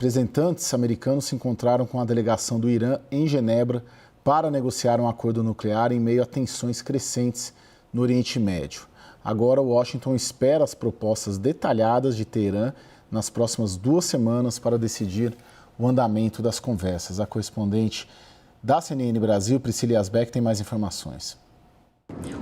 Representantes americanos se encontraram com a delegação do Irã em Genebra para negociar um acordo nuclear em meio a tensões crescentes no Oriente Médio. Agora, Washington espera as propostas detalhadas de Teherã nas próximas 2 semanas para decidir o andamento das conversas. A correspondente da CNN Brasil, Priscila Yazbek, tem mais informações.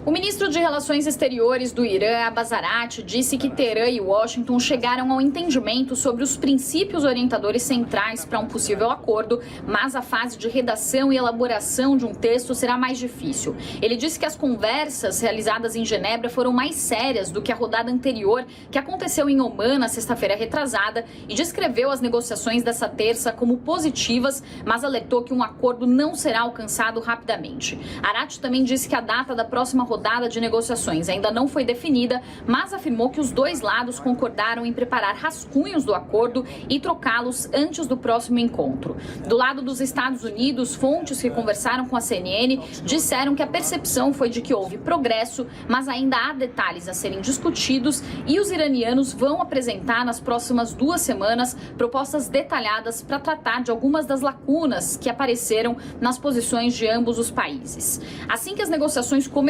O ministro de Relações Exteriores do Irã, Abbas Araqchi, disse que Teherã e Washington chegaram ao entendimento sobre os princípios orientadores centrais para um possível acordo, mas a fase de redação e elaboração de um texto será mais difícil. Ele disse que as conversas realizadas em Genebra foram mais sérias do que a rodada anterior, que aconteceu em Omã na sexta-feira retrasada, e descreveu as negociações dessa terça como positivas, mas alertou que um acordo não será alcançado rapidamente. Araqchi também disse que a data da próxima rodada de negociações ainda não foi definida, mas afirmou que os dois lados concordaram em preparar rascunhos do acordo e trocá-los antes do próximo encontro. Do lado dos Estados Unidos, fontes que conversaram com a CNN disseram que a percepção foi de que houve progresso, mas ainda há detalhes a serem discutidos e os iranianos vão apresentar nas próximas 2 semanas propostas detalhadas para tratar de algumas das lacunas que apareceram nas posições de ambos os países. Assim que as negociações começaram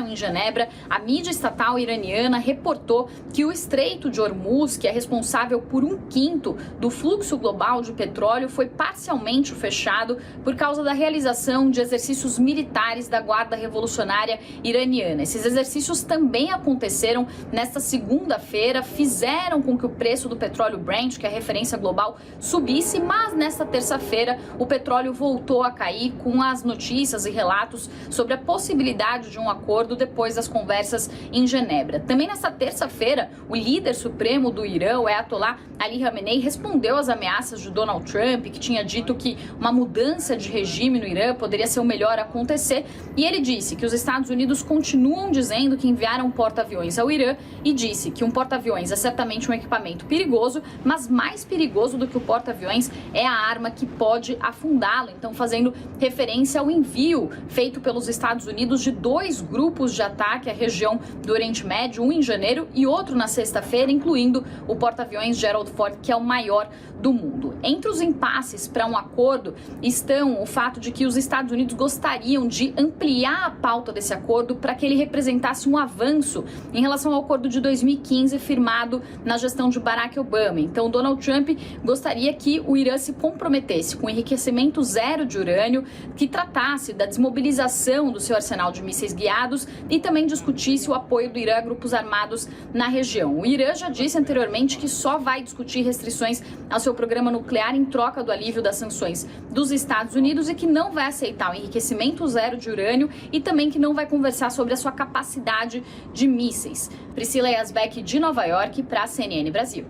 em Genebra, a mídia estatal iraniana reportou que o Estreito de Hormuz, que é responsável por 1/5 do fluxo global de petróleo, foi parcialmente fechado por causa da realização de exercícios militares da Guarda Revolucionária Iraniana. Esses exercícios também aconteceram nesta segunda-feira, fizeram com que o preço do petróleo Brent, que é a referência global, subisse, mas nesta terça-feira o petróleo voltou a cair com as notícias e relatos sobre a possibilidade de um acordo depois das conversas em Genebra. Também nesta terça-feira, o líder supremo do Irã, o Ayatollah Ali Khamenei, respondeu às ameaças de Donald Trump, que tinha dito que uma mudança de regime no Irã poderia ser o melhor a acontecer, e ele disse que os Estados Unidos continuam dizendo que enviaram porta-aviões ao Irã e disse que um porta-aviões é certamente um equipamento perigoso, mas mais perigoso do que o porta-aviões é a arma que pode afundá-lo, então fazendo referência ao envio feito pelos Estados Unidos de 2 grupos de ataque à região do Oriente Médio, um em janeiro e outro na sexta-feira, incluindo o porta-aviões Gerald Ford, que é o maior do mundo. Entre os impasses para um acordo estão o fato de que os Estados Unidos gostariam de ampliar a pauta desse acordo para que ele representasse um avanço em relação ao acordo de 2015 firmado na gestão de Barack Obama. Então, Donald Trump gostaria que o Irã se comprometesse com enriquecimento zero de urânio, que tratasse da desmobilização do seu arsenal de mísseis guiados e também discutisse o apoio do Irã a grupos armados na região. O Irã já disse anteriormente que só vai discutir restrições ao seu programa nuclear em troca do alívio das sanções dos Estados Unidos e que não vai aceitar o enriquecimento zero de urânio e também que não vai conversar sobre a sua capacidade de mísseis. Priscila Yazbek, de Nova York, para a CNN Brasil.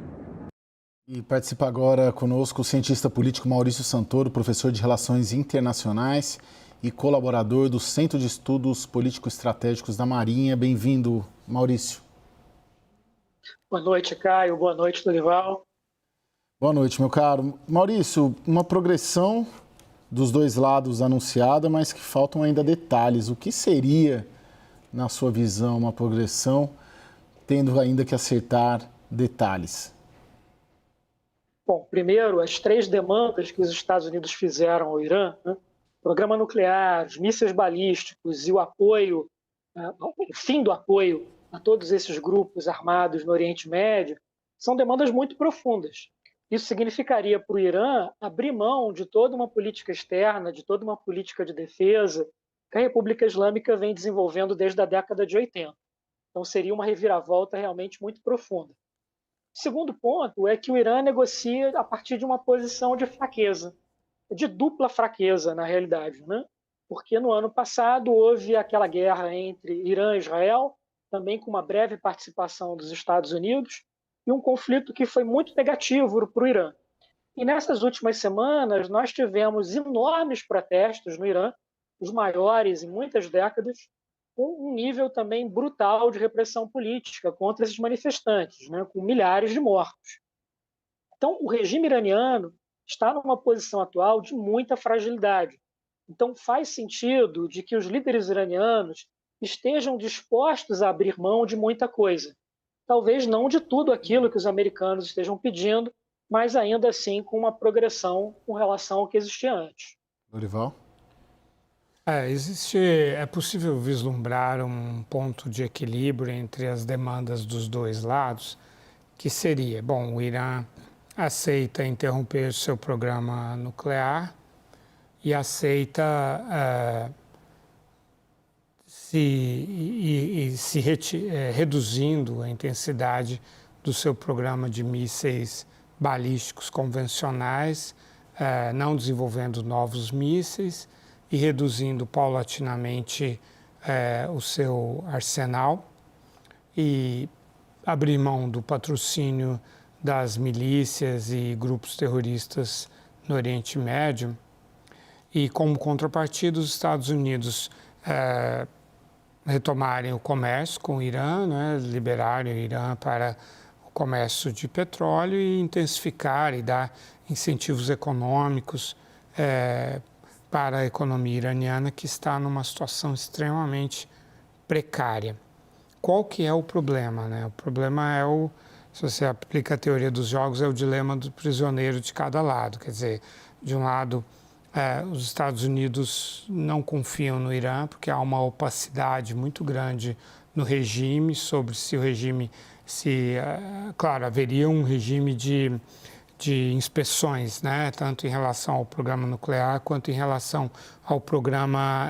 E participa agora conosco o cientista político Maurício Santoro, professor de Relações Internacionais e colaborador do Centro de Estudos Político-Estratégicos da Marinha. Bem-vindo, Maurício. Boa noite, Caio. Boa noite, Dorival. Boa noite, meu caro. Maurício, uma progressão dos dois lados anunciada, mas que faltam ainda detalhes. O que seria, na sua visão, uma progressão, tendo ainda que acertar detalhes? Bom, primeiro, as 3 demandas que os Estados Unidos fizeram ao Irã, né? Programa nuclear, os mísseis balísticos e o apoio, o fim do apoio a todos esses grupos armados no Oriente Médio, são demandas muito profundas. Isso significaria para o Irã abrir mão de toda uma política externa, de toda uma política de defesa que a República Islâmica vem desenvolvendo desde a década de 80. Então, seria uma reviravolta realmente muito profunda. O segundo ponto é que o Irã negocia a partir de uma posição de fraqueza, de dupla fraqueza, na realidade, né? Porque no ano passado houve aquela guerra entre Irã e Israel, também com uma breve participação dos Estados Unidos, e um conflito que foi muito negativo para o Irã. E nessas últimas semanas nós tivemos enormes protestos no Irã, os maiores em muitas décadas, com um nível também brutal de repressão política contra esses manifestantes, né, com milhares de mortos. Então, o regime iraniano está numa posição atual de muita fragilidade. Então, faz sentido de que os líderes iranianos estejam dispostos a abrir mão de muita coisa. Talvez não de tudo aquilo que os americanos estejam pedindo, mas ainda assim com uma progressão com relação ao que existia antes. Dorival? É possível vislumbrar um ponto de equilíbrio entre as demandas dos dois lados, que seria, bom, o Irã aceita interromper seu programa nuclear e aceita reduzindo a intensidade do seu programa de mísseis balísticos convencionais, não desenvolvendo novos mísseis e reduzindo paulatinamente o seu arsenal e abrir mão do patrocínio das milícias e grupos terroristas no Oriente Médio. E como contrapartida, os Estados Unidos retomarem o comércio com o Irã, né, liberarem o Irã para o comércio de petróleo e intensificar e dar incentivos econômicos para a economia iraniana, que está numa situação extremamente precária. Qual que é o problema, né? O problema se você aplica a teoria dos jogos, é o dilema do prisioneiro de cada lado. Quer dizer, de um lado, os Estados Unidos não confiam no Irã, porque há uma opacidade muito grande no regime, sobre se o regime, claro, haveria um regime de inspeções, né, tanto em relação ao programa nuclear quanto em relação ao programa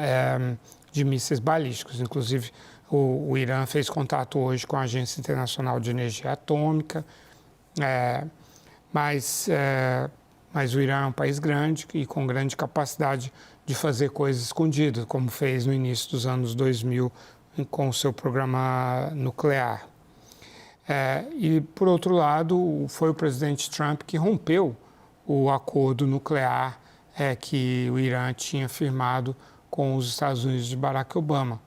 de mísseis balísticos. Inclusive, o Irã fez contato hoje com a Agência Internacional de Energia Atômica, mas o Irã é um país grande e com grande capacidade de fazer coisas escondidas, como fez no início dos anos 2000 com o seu programa nuclear. E, por outro lado, foi o presidente Trump que rompeu o acordo nuclear que o Irã tinha firmado com os Estados Unidos de Barack Obama.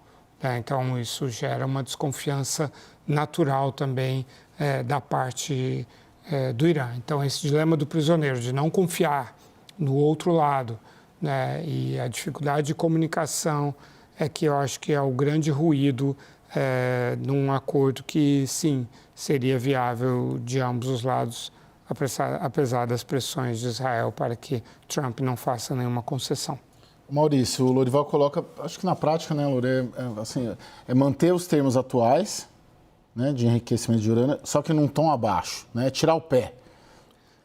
Então, isso gera uma desconfiança natural também da parte do Irã. Então, esse dilema do prisioneiro, de não confiar no outro lado, né, e a dificuldade de comunicação que eu acho que é o grande ruído num acordo que, sim, seria viável de ambos os lados, apesar das pressões de Israel para que Trump não faça nenhuma concessão. Maurício, o Lorival coloca, acho que na prática, né, Lore, é manter os termos atuais, né, de enriquecimento de urânio, só que num tom abaixo, né, tirar o pé.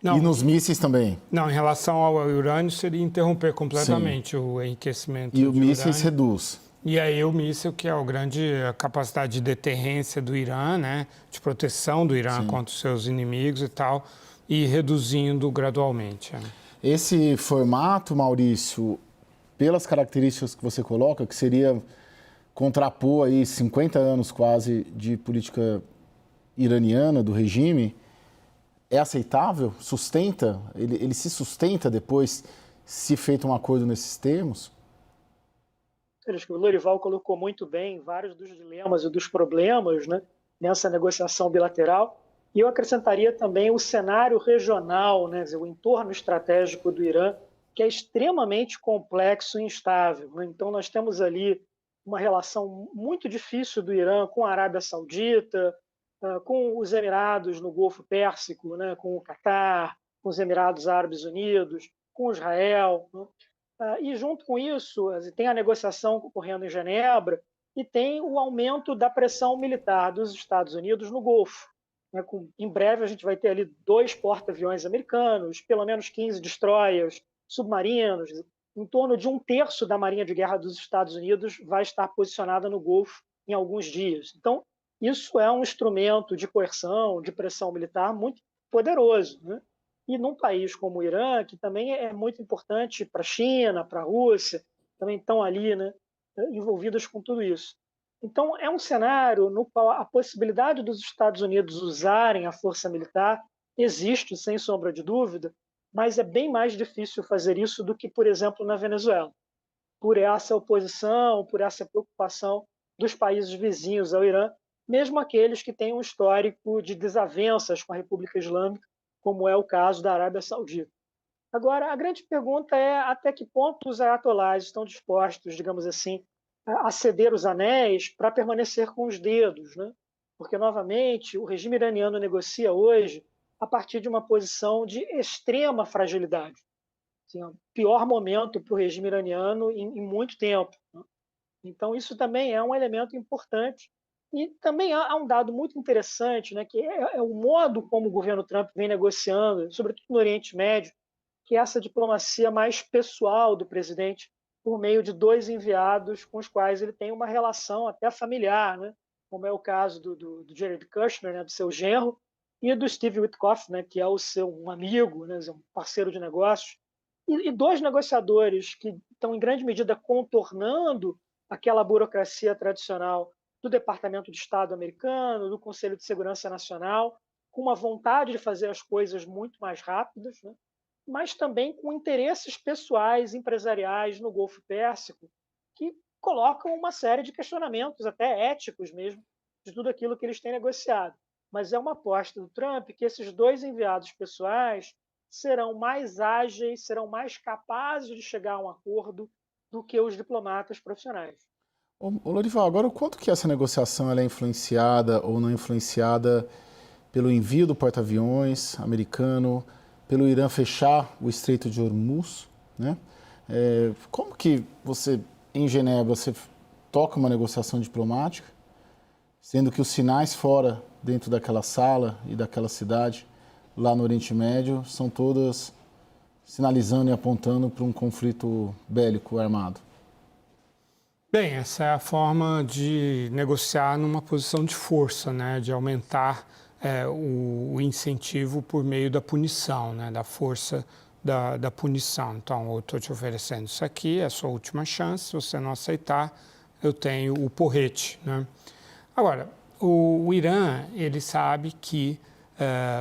Não, e nos mísseis também. Não, em relação ao urânio, seria interromper completamente o enriquecimento de urânio. E o mísseis reduz. E aí o míssil, que é a capacidade de deterrência do Irã, né, de proteção do Irã contra os seus inimigos e tal, e reduzindo gradualmente. Esse formato, Maurício, pelas características que você coloca, que seria contrapor aí 50 anos quase de política iraniana do regime, é aceitável? Sustenta? Ele se sustenta depois, se feito um acordo nesses termos? O Lorival colocou muito bem vários dos dilemas e dos problemas, né, nessa negociação bilateral. E eu acrescentaria também o cenário regional, né, o entorno estratégico do Irã, que é extremamente complexo e instável, né? Então, nós temos ali uma relação muito difícil do Irã com a Arábia Saudita, com os Emirados no Golfo Pérsico, né, com o Catar, com os Emirados Árabes Unidos, com Israel, né? E junto com isso, tem a negociação ocorrendo em Genebra e tem o aumento da pressão militar dos Estados Unidos no Golfo. Né? Em breve a gente vai ter ali 2 porta-aviões americanos, pelo menos 15 destroyers, submarinos, em torno de 1/3 da Marinha de Guerra dos Estados Unidos vai estar posicionada no Golfo em alguns dias. Então, isso é um instrumento de coerção, de pressão militar muito poderoso, né? E num país como o Irã, que também é muito importante para a China, para a Rússia, também estão ali, né, envolvidas com tudo isso. Então, é um cenário no qual a possibilidade dos Estados Unidos usarem a força militar existe, sem sombra de dúvida, mas é bem mais difícil fazer isso do que, por exemplo, na Venezuela, por essa oposição, por essa preocupação dos países vizinhos ao Irã, mesmo aqueles que têm um histórico de desavenças com a República Islâmica, como é o caso da Arábia Saudita. Agora, a grande pergunta é até que ponto os ayatolás estão dispostos, digamos assim, a ceder os anéis para permanecer com os dedos, né? Porque, novamente, o regime iraniano negocia hoje a partir de uma posição de extrema fragilidade. Assim, o pior momento para o regime iraniano em muito tempo, né? Então, isso também é um elemento importante. E também há um dado muito interessante, né, que é o modo como o governo Trump vem negociando, sobretudo no Oriente Médio, que é essa diplomacia mais pessoal do presidente, por meio de 2 enviados com os quais ele tem uma relação até familiar, né, como é o caso do Jared Kushner, né, do seu genro, e do Steve Witkoff, né, que é um amigo, né, um parceiro de negócios, e 2 negociadores que estão, em grande medida, contornando aquela burocracia tradicional do Departamento de Estado americano, do Conselho de Segurança Nacional, com uma vontade de fazer as coisas muito mais rápidas, né? Mas também com interesses pessoais, empresariais no Golfo Pérsico, que colocam uma série de questionamentos, até éticos mesmo, de tudo aquilo que eles têm negociado. Mas é uma aposta do Trump que esses 2 enviados pessoais serão mais ágeis, serão mais capazes de chegar a um acordo do que os diplomatas profissionais. Ô Lorival, agora o quanto que essa negociação ela é influenciada ou não influenciada pelo envio do porta-aviões americano, pelo Irã fechar o Estreito de Hormuz, né? Como que você, em Genebra, você toca uma negociação diplomática, sendo que os sinais fora, dentro daquela sala e daquela cidade, lá no Oriente Médio, são todas sinalizando e apontando para um conflito bélico armado? Bem, essa é a forma de negociar numa posição de força, né? De aumentar o incentivo por meio da punição, né? Da força da punição. Então, eu estou te oferecendo isso aqui, é a sua última chance, se você não aceitar, eu tenho o porrete, né? Agora, o Irã, ele sabe que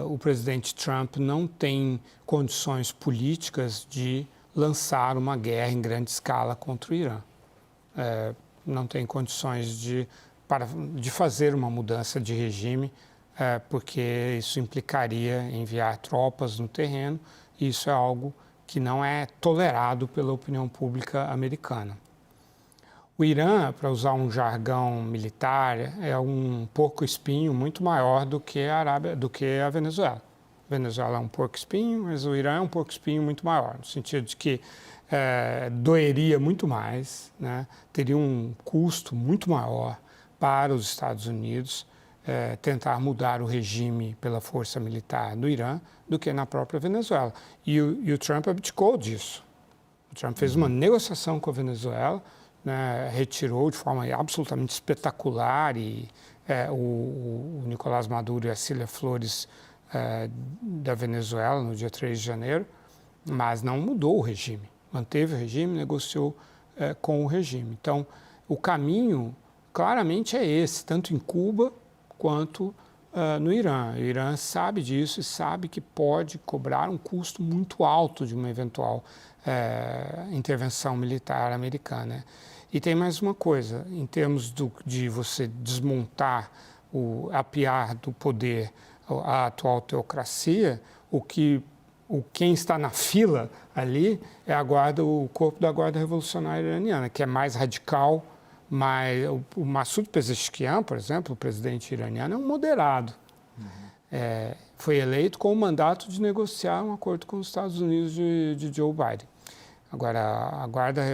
o presidente Trump não tem condições políticas de lançar uma guerra em grande escala contra o Irã. Não tem condições de fazer uma mudança de regime, porque isso implicaria enviar tropas no terreno, e isso é algo que não é tolerado pela opinião pública americana. O Irã, para usar um jargão militar, é um porco-espinho muito maior do que a Venezuela. A Venezuela é um porco-espinho, mas o Irã é um porco-espinho muito maior, no sentido de que doeria muito mais, né? Teria um custo muito maior para os Estados Unidos tentar mudar o regime pela força militar do Irã do que na própria Venezuela. E o Trump abdicou disso. O Trump fez uma negociação com a Venezuela, né, retirou de forma absolutamente espetacular o Nicolás Maduro e a Cília Flores da Venezuela no dia 3 de janeiro, mas não mudou o regime. Manteve o regime, negociou com o regime. Então, o caminho claramente é esse, tanto em Cuba quanto no Irã. O Irã sabe disso e sabe que pode cobrar um custo muito alto de uma eventual intervenção militar americana. E tem mais uma coisa, em termos de você desmontar, apiar do poder a atual teocracia, quem está na fila ali é o corpo da Guarda Revolucionária Iraniana, que é mais radical, mas o Massoud Pezeshkian, por exemplo, o presidente iraniano, é um moderado. Foi eleito com o mandato de negociar um acordo com os Estados Unidos de Joe Biden. Agora,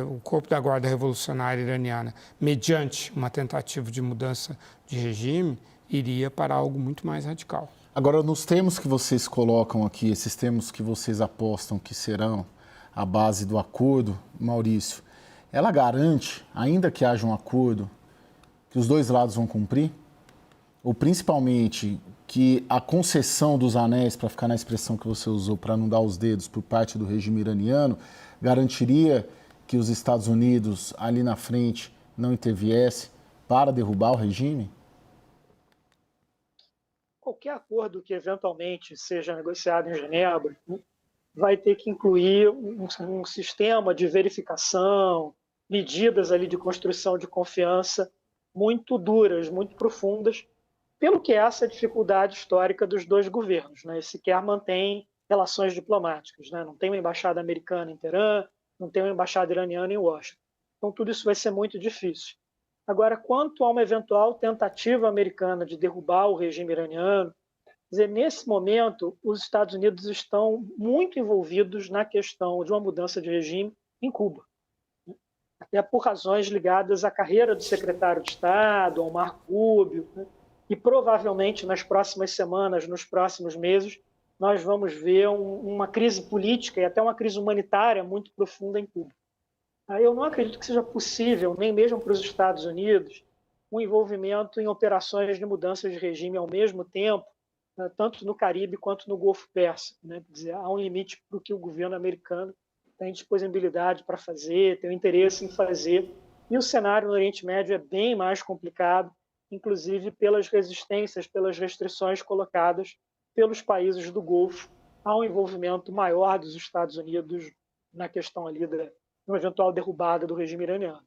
o corpo da Guarda Revolucionária Iraniana, mediante uma tentativa de mudança de regime, iria para algo muito mais radical. Agora, nos termos que vocês colocam aqui, esses termos que vocês apostam que serão a base do acordo, Maurício, ela garante, ainda que haja um acordo, que os dois lados vão cumprir? Ou principalmente que a concessão dos anéis, para ficar na expressão que você usou, para não dar os dedos por parte do regime iraniano, garantiria que os Estados Unidos ali na frente não interviesse para derrubar o regime? Qualquer acordo que eventualmente seja negociado em Genebra, né, vai ter que incluir um sistema de verificação, medidas ali de construção de confiança muito duras, muito profundas, pelo que é essa dificuldade histórica dos dois governos, né? Sequer mantém relações diplomáticas, né? Não tem uma embaixada americana em Teherã, não tem uma embaixada iraniana em Washington. Então, tudo isso vai ser muito difícil. Agora, quanto a uma eventual tentativa americana de derrubar o regime iraniano, Quer dizer, nesse momento, os Estados Unidos estão muito envolvidos na questão de uma mudança de regime em Cuba, até por razões ligadas à carreira do secretário de Estado, ao Marco Rubio, né? E provavelmente nas próximas semanas, nos próximos meses, nós vamos ver uma crise política e até uma crise humanitária muito profunda em Cuba. Eu não acredito que seja possível, nem mesmo para os Estados Unidos, um envolvimento em operações de mudança de regime ao mesmo tempo, né, tanto no Caribe quanto no Golfo Pérsico, né? Quer dizer, há um limite para o que o governo americano tem disponibilidade para fazer, tem o interesse em fazer. E o cenário no Oriente Médio é bem mais complicado, inclusive pelas resistências, pelas restrições colocadas pelos países do Golfo ao envolvimento maior dos Estados Unidos na questão ali de uma eventual derrubada do regime iraniano.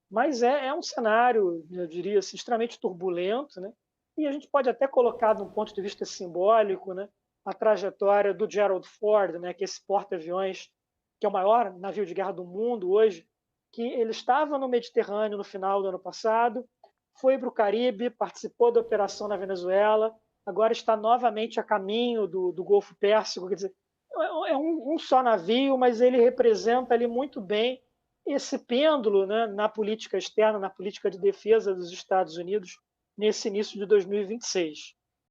Mas é um cenário, eu diria assim, extremamente turbulento, né? E a gente pode até colocar, de um ponto de vista simbólico, né, a trajetória do Gerald Ford, né, que é esse porta-aviões, que é o maior navio de guerra do mundo hoje, que ele estava no Mediterrâneo no final do ano passado, foi para o Caribe, participou da operação na Venezuela, agora está novamente a caminho do Golfo Pérsico. Quer dizer, é um só navio, mas ele representa ali muito bem esse pêndulo, né, na política externa, na política de defesa dos Estados Unidos nesse início de 2026.